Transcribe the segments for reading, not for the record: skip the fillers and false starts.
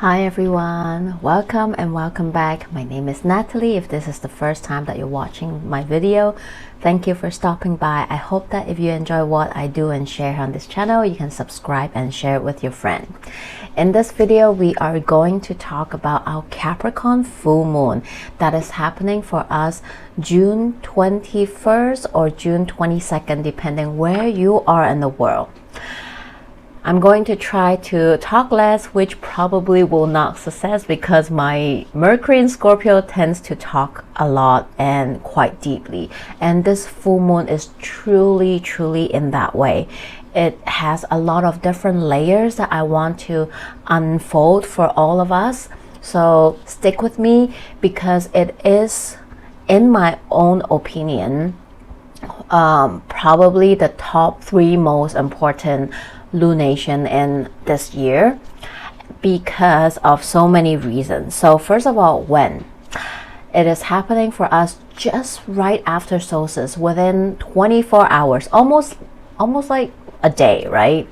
Hi everyone, welcome and welcome back. My name is Natalie. If this is the first time that you're watching my video, thank you for stopping by. I hope that if you enjoy what I do and share on this channel, you can subscribe and share it with your friend. In this video, we are going to talk about our Capricorn full moon that is happening for us June 21st or June 22nd, depending where you are in the world. I'm going to try to talk less, which probably will not success because my Mercury in Scorpio tends to talk a lot and quite deeply. And this full moon is truly in that way. It has a lot of different layers that I want to unfold for all of us. So stick with me because it is, in my own opinion, probably the top 3 most important lunation in this year because of so many reasons. So first of all, when it is happening for us just right after solstice, within 24 hours, almost like a day, right?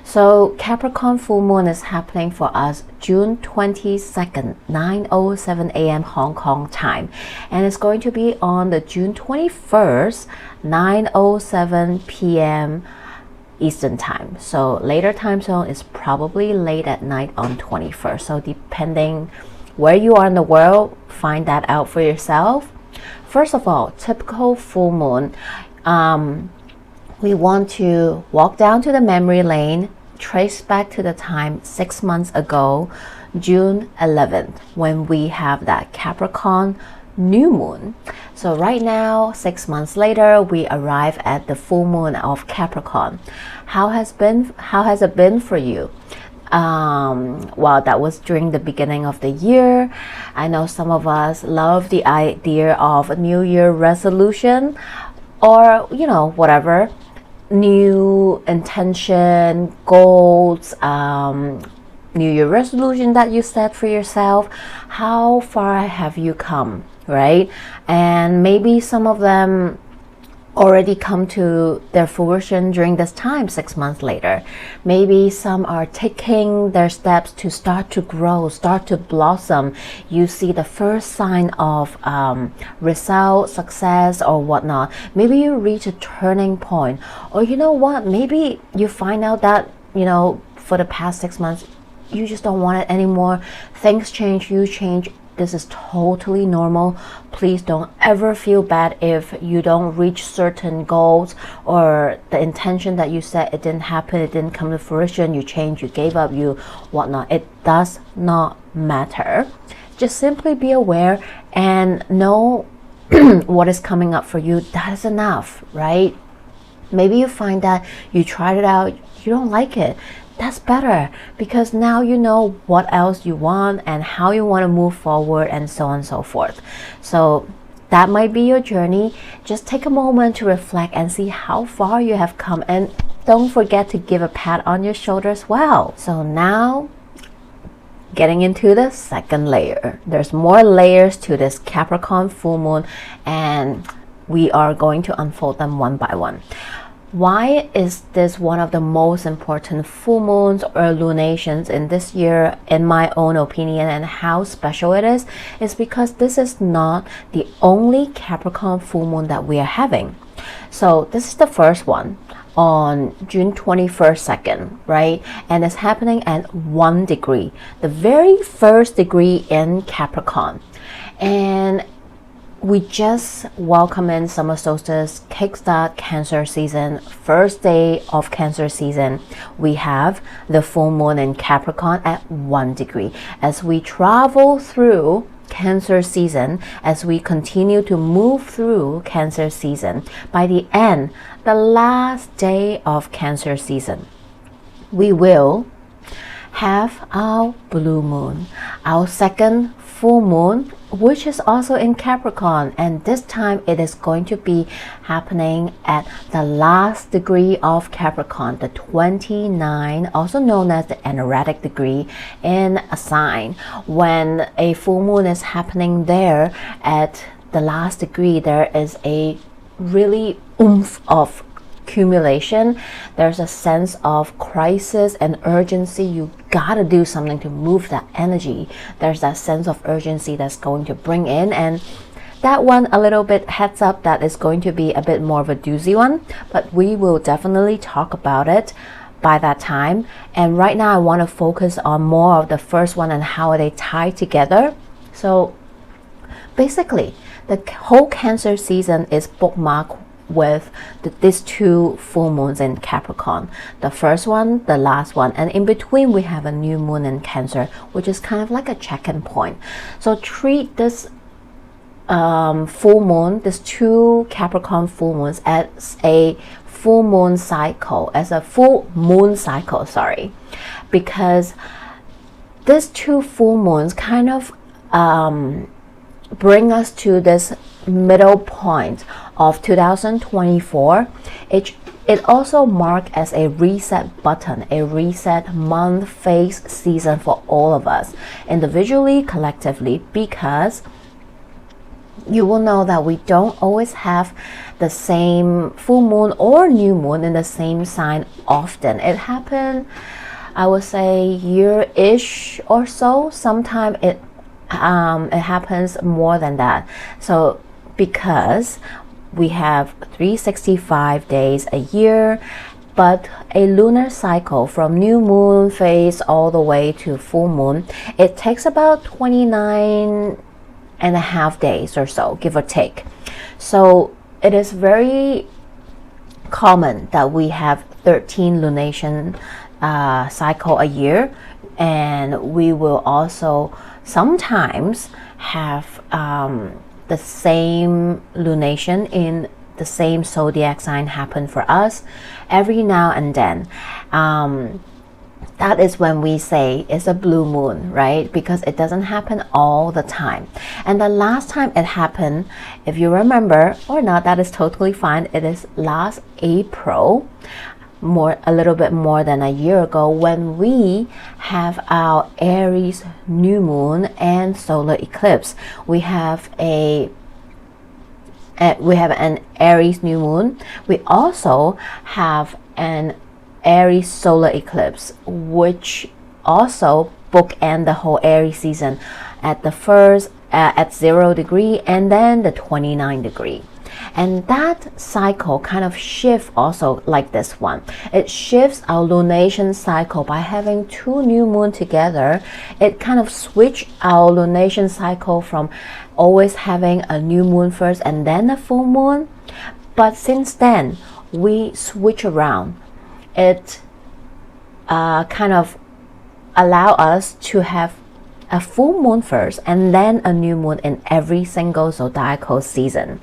So Capricorn full moon is happening for us June 22nd, 9:07 a.m. Hong Kong time, and it's going to be on the June 21st, 9:07 p.m. Eastern time. So later time zone is probably late at night on 21st. So depending where you are in the world, find that out for yourself. First of all, typical full moon, we want to walk down to the memory lane, trace back to the time 6 months ago, June 11th, when we have that Capricorn new moon. So right now, 6 months later, we arrive at the full moon of Capricorn. How has it been for you? Well, that was during the beginning of the year. I know some of us love the idea of a New Year resolution, or whatever, new intention, goals, New Year resolution that you set for yourself. How far have you come, right? And maybe some of them already come to their fruition during this time, 6 months later. Maybe some are taking their steps to start to grow, start to blossom. You see the first sign of result, success, or whatnot. Maybe you reach a turning point, or you know what, maybe you find out that for the past 6 months you just don't want it anymore. Things change, you change. This is totally normal. Please don't ever feel bad if you don't reach certain goals, or the intention that you set, it didn't happen, it didn't come to fruition, you changed, you gave up, you whatnot. It does not matter. Just simply be aware and know what is coming up for you. That is enough, right? Maybe you find that you tried it out, you don't like it. That's better, because now you know what else you want and how you want to move forward, and so on and so forth. So that might be your journey. Just take a moment to reflect and see how far you have come, and don't forget to give a pat on your shoulder as well. So now, getting into the second layer. There's more layers to this Capricorn full moon, and we are going to unfold them one by one. Why is this one of the most important full moons or lunations in this year, in my own opinion, and how special it is because this is not the only Capricorn full moon that we are having. So this is the first one on June 21st, 2nd, right? And it's happening at 1 degree, the very first degree in Capricorn. And we just welcome in summer solstice, kickstart Cancer season, first day of Cancer season. We have the full moon in Capricorn at 1 degree. As we travel through Cancer season, as we continue to move through Cancer season, by the end, the last day of Cancer season, we will have our blue moon, our second full moon, which is also in Capricorn, and this time it is going to be happening at the last degree of Capricorn, the 29, also known as the anaretic degree in a sign. When a full moon is happening there at the last degree, there is a really oomph of accumulation. There's a sense of crisis and urgency. You gotta do something to move that energy. There's that sense of urgency that's going to bring in, and that one, a little bit heads up, that is going to be a bit more of a doozy one, but we will definitely talk about it by that time. And right now I want to focus on more of the first one and how they tie together. So basically, the whole Cancer season is bookmarked with these two full moons in Capricorn. The first one, the last one, and in between we have a new moon in Cancer, which is kind of like a check-in point. So treat this full moon, these two Capricorn full moons, as a full moon cycle, sorry, because these two full moons kind of bring us to this middle point of 2024. It also marks as a reset button, a reset month, phase, season for all of us, individually, collectively, because you will know that we don't always have the same full moon or new moon in the same sign often. It happens, I would say, year-ish or so. Sometimes it happens more than that. So because we have 365 days a year, but a lunar cycle from new moon phase all the way to full moon, it takes about 29 and a half days or so, give or take. So it is very common that we have 13 lunation cycle a year, and we will also sometimes have the same lunation in the same zodiac sign happen for us every now and then. That is when we say it's a blue moon, right? Because it doesn't happen all the time. And the last time it happened, if you remember or not, that is totally fine. It is last April, a little bit more than a year ago, when we have our Aries new moon and solar eclipse. We have an Aries new moon. We also have an Aries solar eclipse, which also bookend the whole Aries season at the first at 0 degree and then the 29 degree. And that cycle kind of shifts also like this one. It shifts our lunation cycle by having two new moon together. It kind of switch our lunation cycle from always having a new moon first and then a full moon. But since then, we switch around. It kind of allow us to have a full moon first and then a new moon in every single zodiacal season.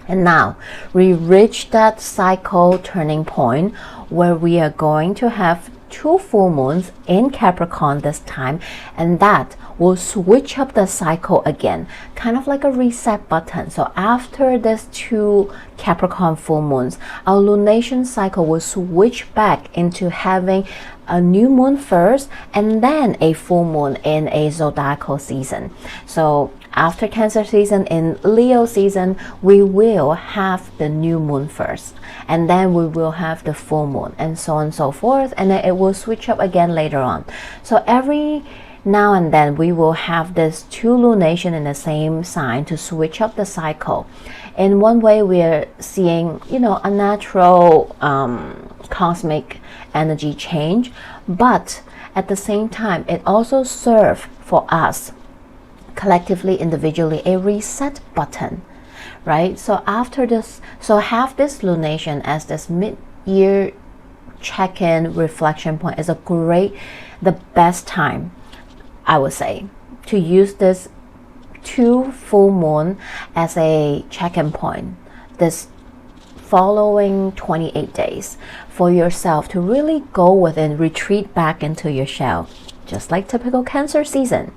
And now we reach that cycle turning point where we are going to have two full moons in Capricorn this time, and that will switch up the cycle again, kind of like a reset button. So after these two Capricorn full moons, our lunation cycle will switch back into having a new moon first and then a full moon in a zodiacal season. So after Cancer season, in Leo season, we will have the new moon first, and then we will have the full moon, and so on and so forth, and then it will switch up again later on. So every now and then we will have this two lunation in the same sign to switch up the cycle. In one way, we are seeing, a natural cosmic energy change, but at the same time, it also serves for us collectively, individually, a reset button, right? So after this, have this lunation as this mid-year check-in reflection point is the best time, I would say, to use this two full moon as a check-in point this following 28 days for yourself to really go within, retreat back into your shell, just like typical Cancer season,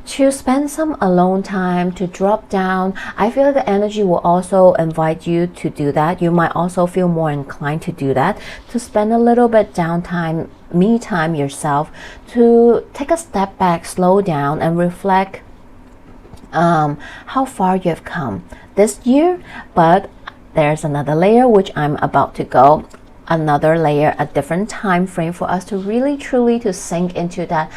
to spend some alone time, to drop down. I feel the energy will also invite you to do that. You might also feel more inclined to do that, to spend a little bit downtime, me time yourself, to take a step back, slow down, and reflect how far you've come this year, but there's another layer which I'm about to go, another layer, a different time frame for us to really truly to sink into that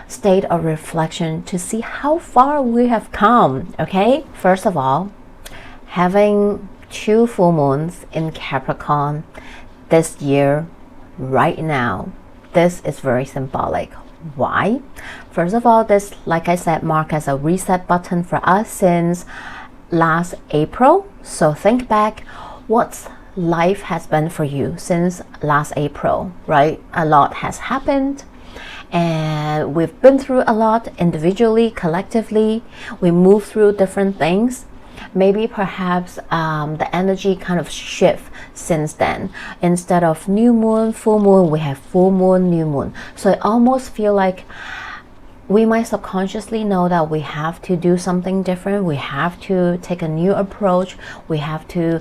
state of reflection to see how far we have come. Okay, first of all, having 2 full moons in Capricorn this year right now, this is very symbolic. Why? First of all, this, like I said, marks as a reset button for us since last April. So think back what life has been for you since last April, right? A lot has happened and we've been through a lot individually, collectively. We move through different things. Maybe perhaps the energy kind of shift since then. Instead of new moon, full moon, we have full moon, new moon. So I almost feel like we might subconsciously know that we have to do something different. We have to take a new approach. We have to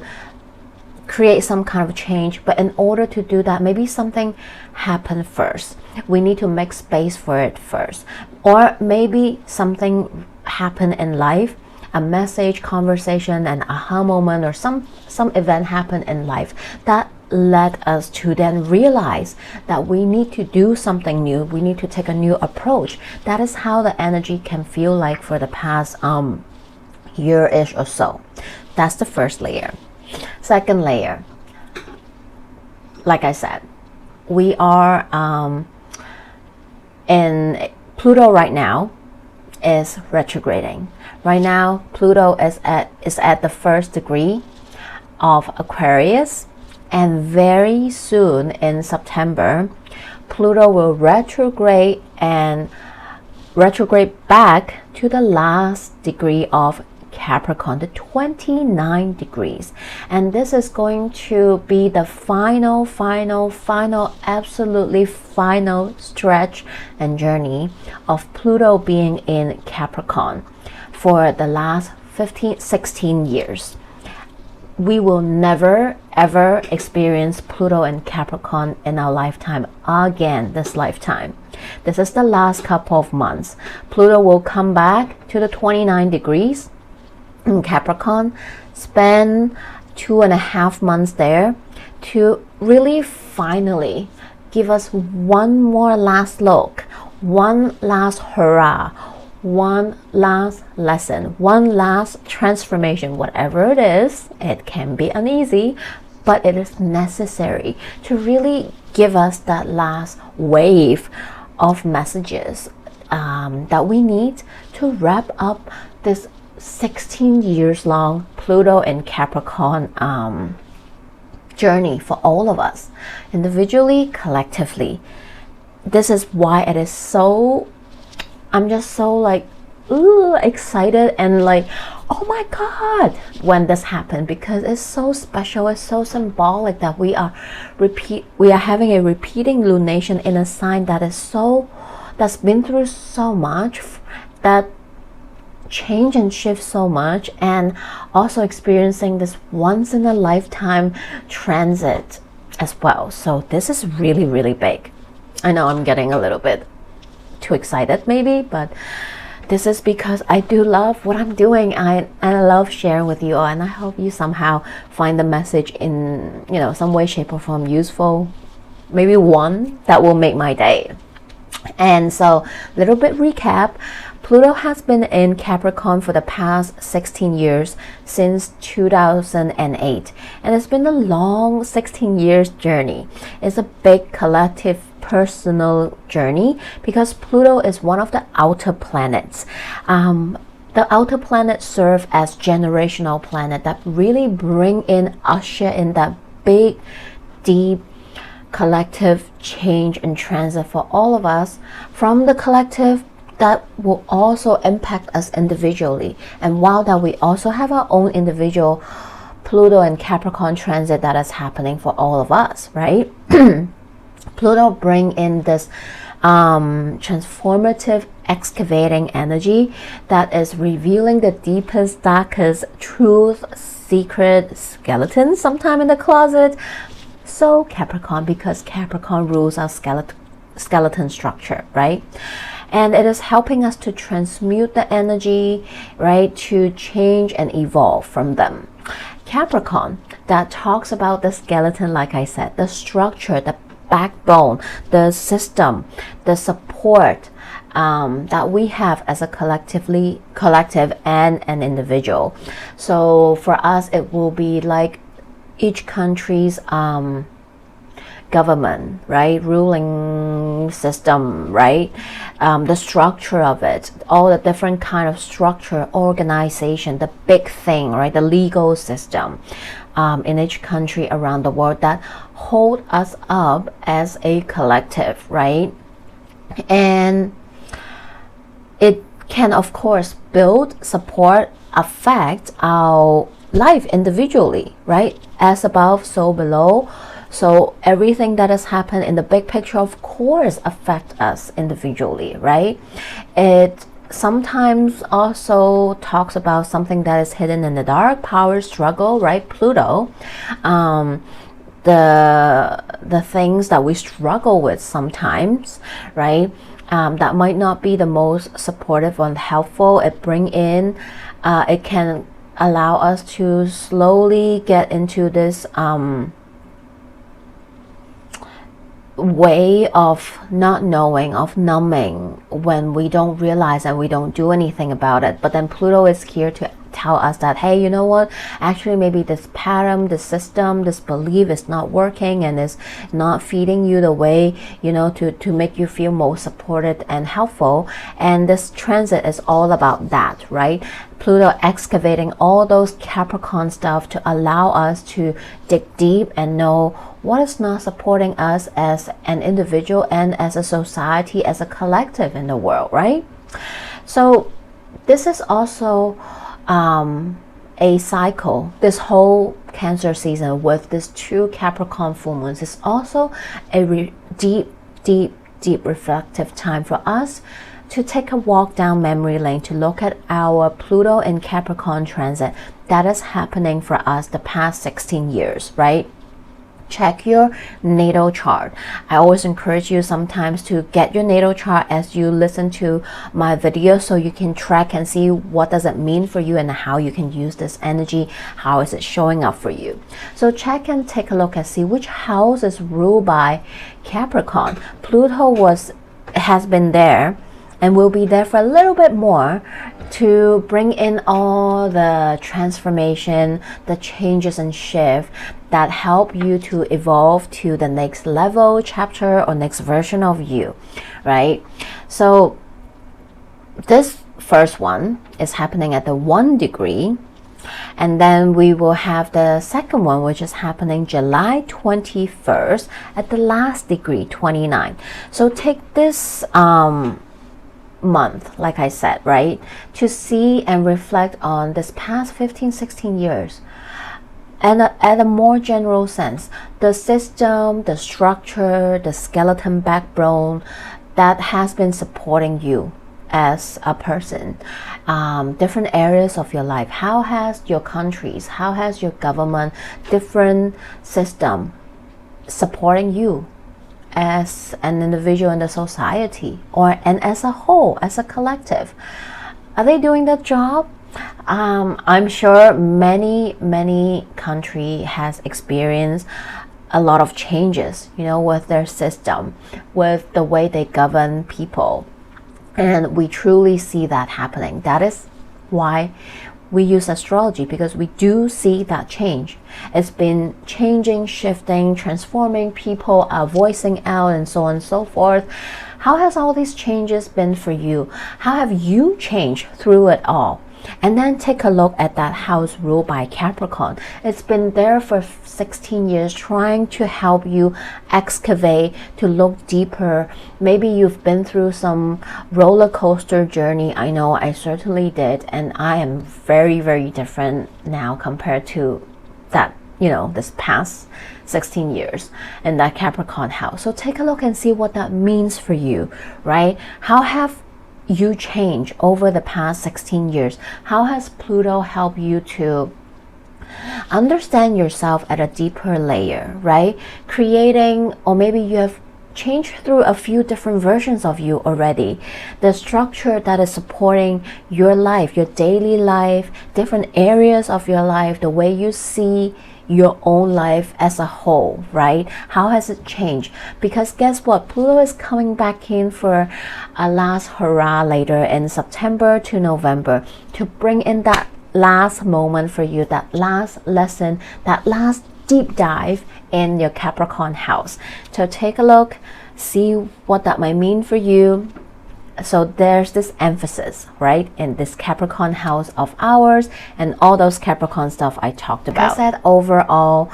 create some kind of change. But in order to do that, maybe something happened first. We need to make space for it first. Or maybe something happened in life, a message, conversation, an aha moment, or some event happened in life that led us to then realize that we need to do something new. We need to take a new approach. That is how the energy can feel like for the past year-ish or so. That's the first layer. Second layer, like I said, we are in Pluto right now is retrograding. Right now, Pluto is at the 1st degree of Aquarius, and very soon in September, Pluto will retrograde back to the last degree of Capricorn, the 29 degrees. And this is going to be the final, absolutely final stretch and journey of Pluto being in Capricorn for the last 16 years. We will never ever experience Pluto and Capricorn in our lifetime again this lifetime. This is the last couple of months. Pluto will come back to the 29 degrees in Capricorn, spend 2.5 months there to really finally give us one more last look, one last hurrah, one last lesson, one last transformation. Whatever it is, it can be uneasy, but it is necessary to really give us that last wave of messages that we need to wrap up this 16 years long Pluto and Capricorn journey for all of us, individually, collectively. This is why it is so, I'm just so like excited and like, oh my God, when this happened, because it's so special, it's so symbolic that we are having a repeating lunation in a sign that's been through so much, that change and shift so much, and also experiencing this once in a lifetime transit as well. So this is really, really big. I know I'm getting a little bit too excited maybe, but this is because I do love what I'm doing, and I love sharing with you all, and I hope you somehow find the message in, you know, some way, shape or form useful, maybe one that will make my day. And so, little bit recap. Pluto has been in Capricorn for the past 16 years, since 2008, and it's been a long 16 years journey. It's a big collective personal journey because Pluto is one of the outer planets. The outer planets serve as generational planet that really usher in that big, deep, collective change and transit for all of us from the collective that will also impact us individually. And while that, we also have our own individual Pluto and Capricorn transit that is happening for all of us, right? Pluto bring in this transformative, excavating energy that is revealing the deepest, darkest truth, secret skeletons sometime in the closet. So Capricorn, because Capricorn rules our skeleton structure, right? And it is helping us to transmute the energy, right, to change and evolve from them. Capricorn, that talks about the skeleton, like I said, the structure, the backbone, the system, the support that we have as a collective and an individual. So for us, it will be like each country's government, right? Ruling system, right? The structure of it, all the different kind of structure, organization, the big thing, right? The legal system in each country around the world that hold us up as a collective, right? And it can, of course, build, support, affect our life individually, right? As above, so below. So everything that has happened in the big picture, of course, affect us individually, right? It sometimes also talks about something that is hidden in the dark, power struggle, right? Pluto, the things that we struggle with sometimes, right? That might not be the most supportive and helpful. It can allow us to slowly get into this way of not knowing, of numbing, when we don't realize and we don't do anything about it. But then Pluto is here to tell us that, hey, you know what, actually maybe this pattern, this system, this belief is not working and is not feeding you the way, you know, to make you feel most supported and helpful. And this transit is all about that, right? Pluto excavating all those Capricorn stuff to allow us to dig deep and know what is not supporting us as an individual and as a society, as a collective in the world, right? So this is also a cycle. This whole Cancer season with this 2 Capricorn full moons is also a deep reflective time for us to take a walk down memory lane, to look at our Pluto and Capricorn transit that is happening for us the past 16 years, right? Check your natal chart. I always encourage you sometimes to get your natal chart as you listen to my video, so you can track and see what does it mean for you and how you can use this energy. How is it showing up for you? So check and take a look and see which house is ruled by Capricorn. Pluto has been there and will be there for a little bit more to bring in all the transformation, the changes and shift that help you to evolve to the next level, chapter, or next version of you, right? So this first one is happening at the 1 degree, and then we will have the second one, which is happening July 21st at the last degree, 29. So take this month, like I said, right, to see and reflect on this past 15-16 years, and at a more general sense, the system, the structure, the skeleton backbone that has been supporting you as a person, different areas of your life. How has your countries, how has your government, different system supporting you as an individual in the society, and as a whole, as a collective? Are they doing that job? I'm sure many country has experienced a lot of changes, you know, with their system, with the way they govern people, and we truly see that happening. That is why we use astrology, because we do see that change. It's been changing, shifting, transforming. People are voicing out and so on and so forth. How has all these changes been for you? How have you changed through it all? And then take a look at that house ruled by Capricorn. It's been there for 16 years, trying to help you excavate, to look deeper. Maybe you've been through some roller coaster journey. I know I certainly did, and I am very different now compared to that, you know, this past 16 years in that Capricorn house. So take a look and see what that means for you, right? How have you change over the past 16 years? How has Pluto helped you to understand yourself at a deeper layer, right? Creating, or maybe you have changed through a few different versions of you already. The structure that is supporting your life, your daily life, different areas of your life, the way you see your own life as a whole, right? How has it changed? Because guess what? Pluto is coming back in for a last hurrah later in September to November to bring in that last moment for you, that last lesson, that last deep dive in your Capricorn house. So take a look, see what that might mean for you. So there's this emphasis, right, in this Capricorn house of ours and all those Capricorn stuff I talked about. Like I said, overall,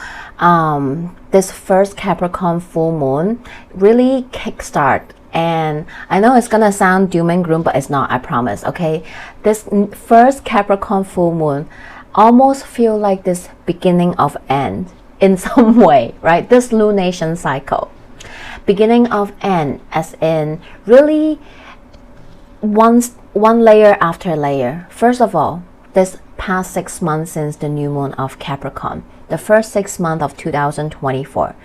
this first Capricorn full moon really kickstart. And I know it's gonna sound doom and gloom, but it's not, I promise, okay? This first Capricorn full moon almost feel like this beginning of end in some way, right? This lunation cycle. Beginning of end, as in really one layer after layer. First of all, this past 6 months since the new moon of Capricorn, the first 6 months of 2024.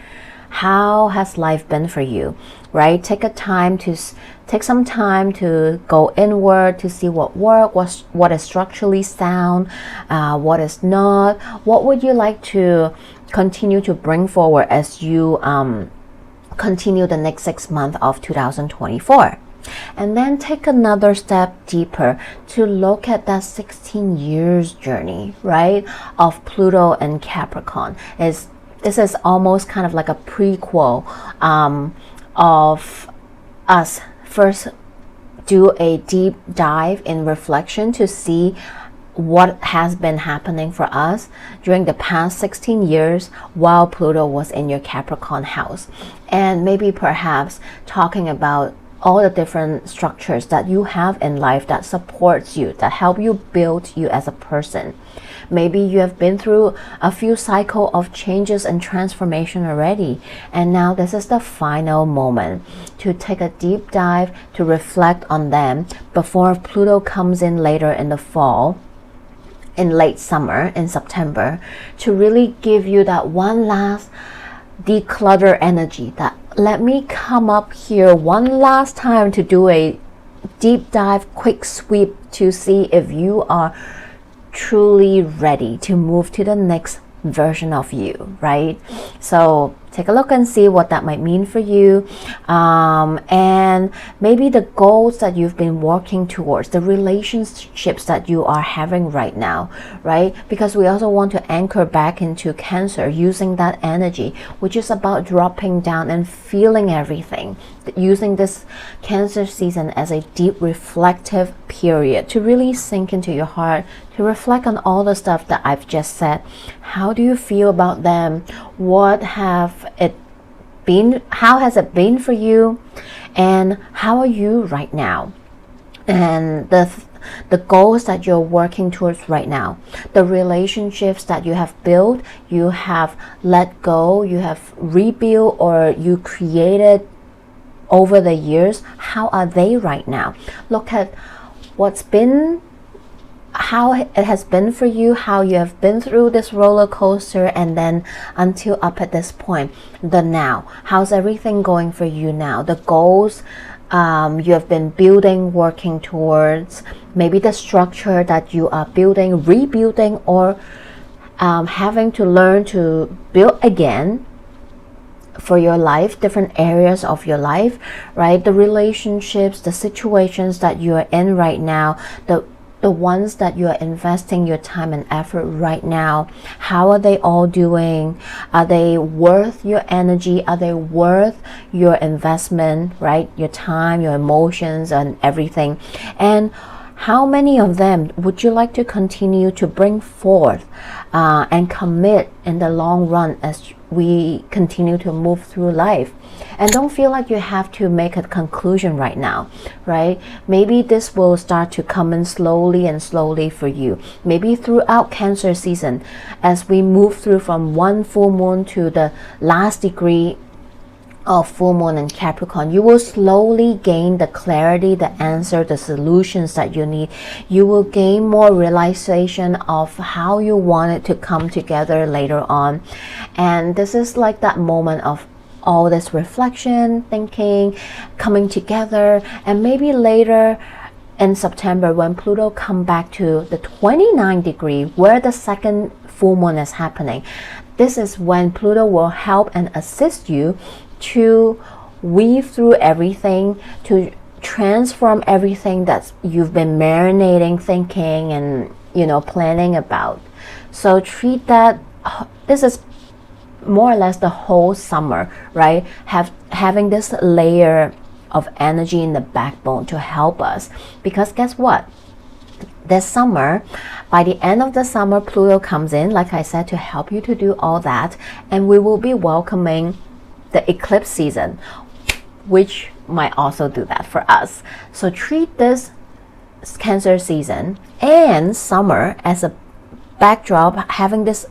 How has life been for you, right? Take some time to go inward to see what works, what is structurally sound, what is not. What would you like to continue to bring forward as you continue the next 6 months of 2024? And then take another step deeper to look at that 16 years journey, right, of Pluto and Capricorn. This is almost kind of like a prequel of us first do a deep dive in reflection to see what has been happening for us during the past 16 years while Pluto was in your Capricorn house. And maybe perhaps talking about all the different structures that you have in life that supports you, that help you build you as a person. Maybe you have been through a few cycles of changes and transformation already, and now this is the final moment to take a deep dive, to reflect on them before Pluto comes in later in the fall, in late summer, in September, to really give you that one last declutter energy, that let me come up here one last time to do a deep dive, quick sweep to see if you are truly ready to move to the next version of you, right? So take a look and see what that might mean for you, and maybe the goals that you've been working towards, the relationships that you are having right now, right? Because we also want to anchor back into Cancer using that energy, which is about dropping down and feeling everything, using this Cancer season as a deep reflective period to really sink into your heart, to reflect on all the stuff that I've just said. How do you feel about them? What have it been? How has it been for you? And how are you right now? And the goals that you're working towards right now, the relationships that you have built, you have let go, you have rebuilt, or you created over the years, how are they right now? Look at what's been, how it has been for you, how you have been through this roller coaster, and then until up at this point, the now. How's everything going for you now? The goals you have been building, working towards, maybe the structure that you are building, rebuilding, or having to learn to build again for your life, different areas of your life, right? The relationships, the situations that you are in right now, the ones that you are investing your time and effort right now, how are they all doing? Are they worth your energy? Are they worth your investment, right? Your time, your emotions, and everything. And how many of them would you like to continue to bring forth and commit in the long run as we continue to move through life? And don't feel like you have to make a conclusion right now, right? Maybe this will start to come in slowly and slowly for you. Maybe throughout Cancer season, as we move through from one full moon to the last degree of full moon in Capricorn, you will slowly gain the clarity, the answer, the solutions that you need. You will gain more realization of how you want it to come together later on. And this is like that moment of all this reflection, thinking, coming together. And maybe later in September, when Pluto come back to the 29 degree where the second full moon is happening, this is when Pluto will help and assist you to weave through everything, to transform everything that you've been marinating, thinking, and planning about. So treat that, this is more or less the whole summer, right? Having this layer of energy in the backbone to help us, because guess what? This summer, by the end of the summer, Pluto comes in, like I said, to help you to do all that, and we will be welcoming the eclipse season, which might also do that for us. So treat this Cancer season and summer as a backdrop, having this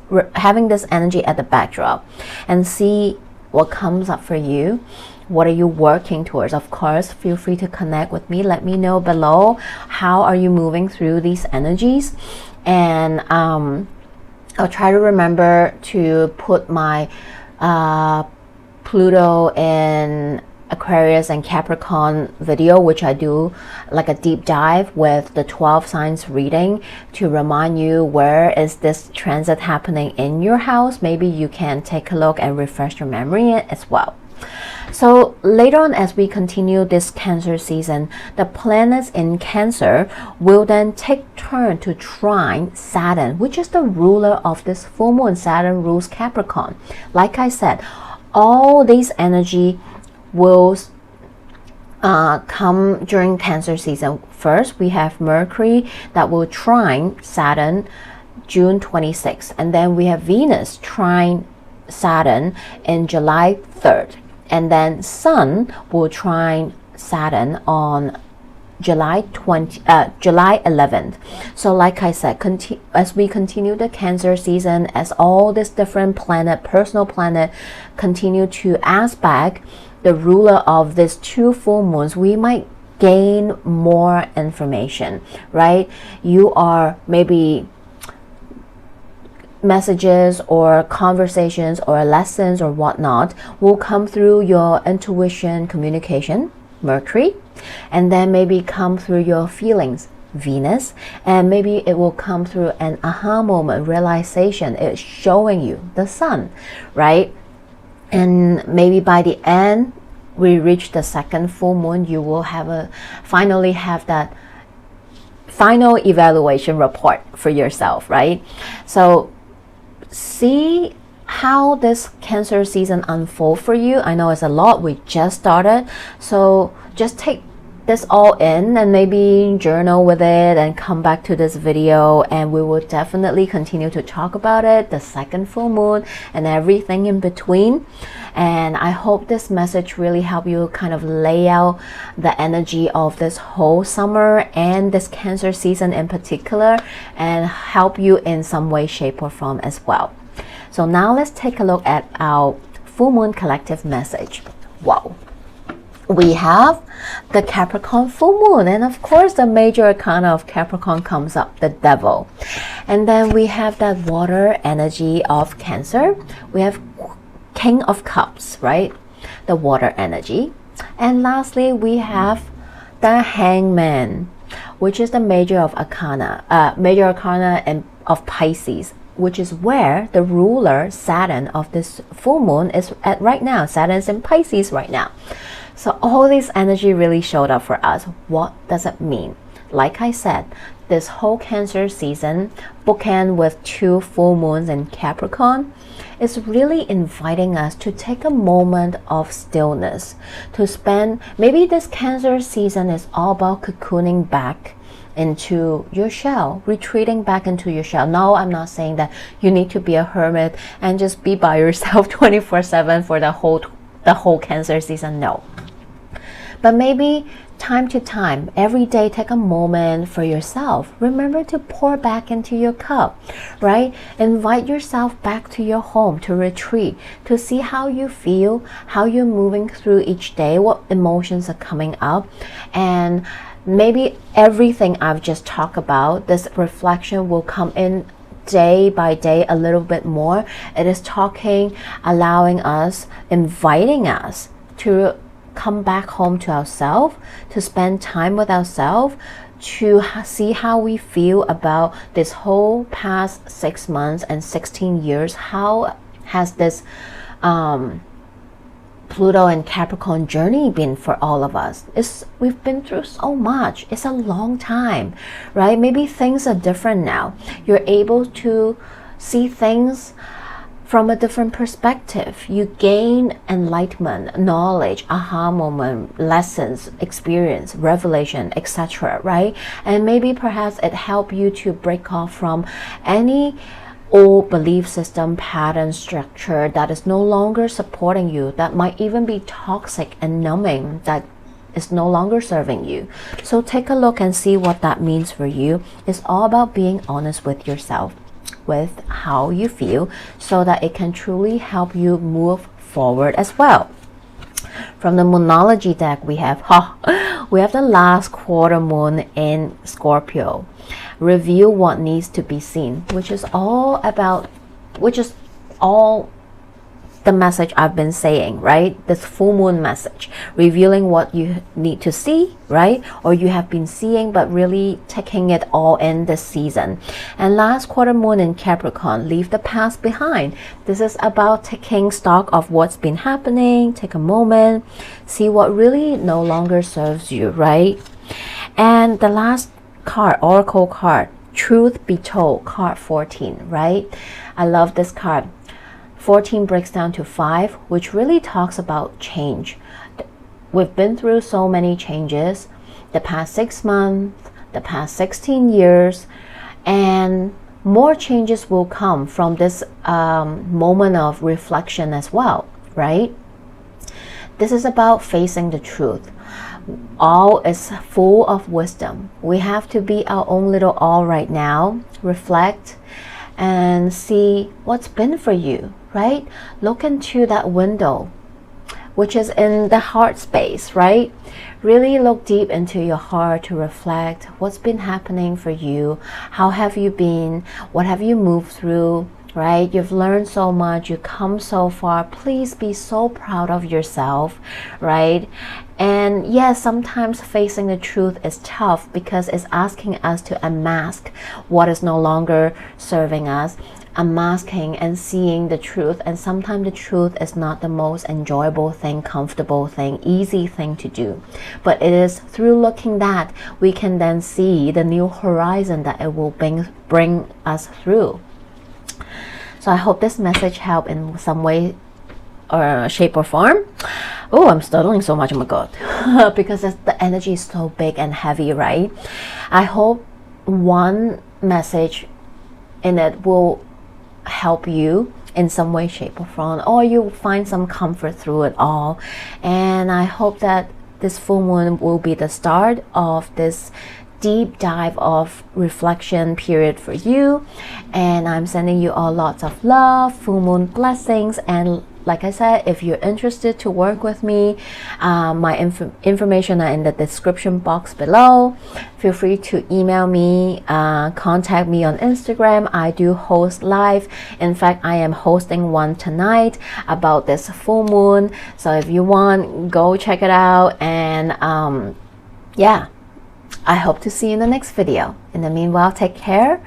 energy at the backdrop, and see what comes up for you. What are you working towards? Of course, feel free to connect with me. Let me know below, how are you moving through these energies? And I'll try to remember to put my Pluto in Aquarius and Capricorn video, which I do like a deep dive with the 12 signs reading, to remind you where is this transit happening in your house. Maybe you can take a look and refresh your memory as well. So later on, as we continue this Cancer season, the planets in Cancer will then take turn to trine Saturn, which is the ruler of this full moon. Saturn rules Capricorn. Like I said, all these energy will come during Cancer season. First, we have Mercury that will trine Saturn June 26th, and then we have Venus trine Saturn in July 3rd. And then Sun will trine Saturn on July 11th. So like I said, as we continue the Cancer season, as all these different personal planet continue to aspect the ruler of these two full moons, we might gain more information, right? You are maybe messages or conversations or lessons or whatnot will come through your intuition, communication, Mercury, and then maybe come through your feelings, Venus, and maybe it will come through an aha moment, realization. It's showing you the Sun, right? And maybe by the end we reach the second full moon, you will finally have that final evaluation report for yourself, right? So see how this Cancer season unfold for you. I know it's a lot, we just started, so just take this all in and maybe journal with it and come back to this video, and we will definitely continue to talk about it, the second full moon and everything in between. And I hope this message really help you kind of lay out the energy of this whole summer and this Cancer season in particular, and help you in some way, shape or form as well. So now let's take a look at our full moon collective message. Wow. We have the Capricorn full moon, and of course the major arcana of Capricorn comes up, the Devil. And then we have that water energy of Cancer. We have King of Cups, right? The water energy. And lastly, we have the Hangman, which is the major arcana of Pisces, which is where the ruler Saturn of this full moon is at right now. Saturn is in Pisces right now. So all this energy really showed up for us. What does it mean? Like I said, this whole Cancer season, bookend with two full moons in Capricorn, is really inviting us to take a moment of stillness, to spend, maybe this Cancer season is all about cocooning back into your shell, retreating back into your shell. No, I'm not saying that you need to be a hermit and just be by yourself 24/7 for the whole Cancer season. No. But maybe time to time, every day, take a moment for yourself. Remember to pour back into your cup, right? Invite yourself back to your home, to retreat, to see how you feel, how you're moving through each day, what emotions are coming up. And maybe everything I've just talked about, this reflection will come in day by day a little bit more. It is talking, allowing us, inviting us to come back home to ourselves, to spend time with ourselves, to see how we feel about this whole past 6 months and 16 years. How has this Pluto and Capricorn journey been for all of us? We've been through so much. It's a long time, right? Maybe things are different now. You're able to see things from a different perspective. You gain enlightenment, knowledge, aha moment, lessons, experience, revelation, etc., right? And maybe perhaps it helped you to break off from any old belief system, pattern, structure that is no longer supporting you, that might even be toxic and numbing, that is no longer serving you. So take a look and see what that means for you. It's all about being honest with yourself, with how you feel, so that it can truly help you move forward as well. From the Moonology deck, we have the last quarter moon in Scorpio. Reveal what needs to be seen, which is all the message I've been saying, right? This full moon message, revealing what you need to see, right? Or you have been seeing, but really taking it all in this season. And last quarter moon in Capricorn, leave the past behind. This is about taking stock of what's been happening. Take a moment, see what really no longer serves you, right? And the last card, oracle card, truth be told, card 14, right? I love this card. 14 breaks down to 5, which really talks about change. We've been through so many changes the past 6 months, the past 16 years, and more changes will come from this moment of reflection as well, right? This is about facing the truth. All is full of wisdom. We have to be our own little all right now, reflect and see what's been for you, right? Look into that window, which is in the heart space, right? Really look deep into your heart to reflect what's been happening for you. How have you been? What have you moved through? Right? You've learned so much. You've come so far. Please be so proud of yourself, right? And yes, sometimes facing the truth is tough because it's asking us to unmask what is no longer serving us, unmasking and seeing the truth. And sometimes the truth is not the most enjoyable thing, comfortable thing, easy thing to do. But it is through looking that we can then see the new horizon that it will bring us through. So I hope this message helped in some way or shape or form. Oh, I'm stuttering so much, oh my god. Because the energy is so big and heavy, right? I hope one message in it will help you in some way, shape or form, or you find some comfort through it all. And I hope that this full moon will be the start of this deep dive of reflection period for you. And I'm sending you all lots of love, full moon blessings. And like I said, if you're interested to work with me, my information are in the description box below. Feel free to email me, contact me on Instagram. I do host live. In fact, I am hosting one tonight about this full moon. So if you want, go check it out. And yeah, I hope to see you in the next video. In the meanwhile, take care.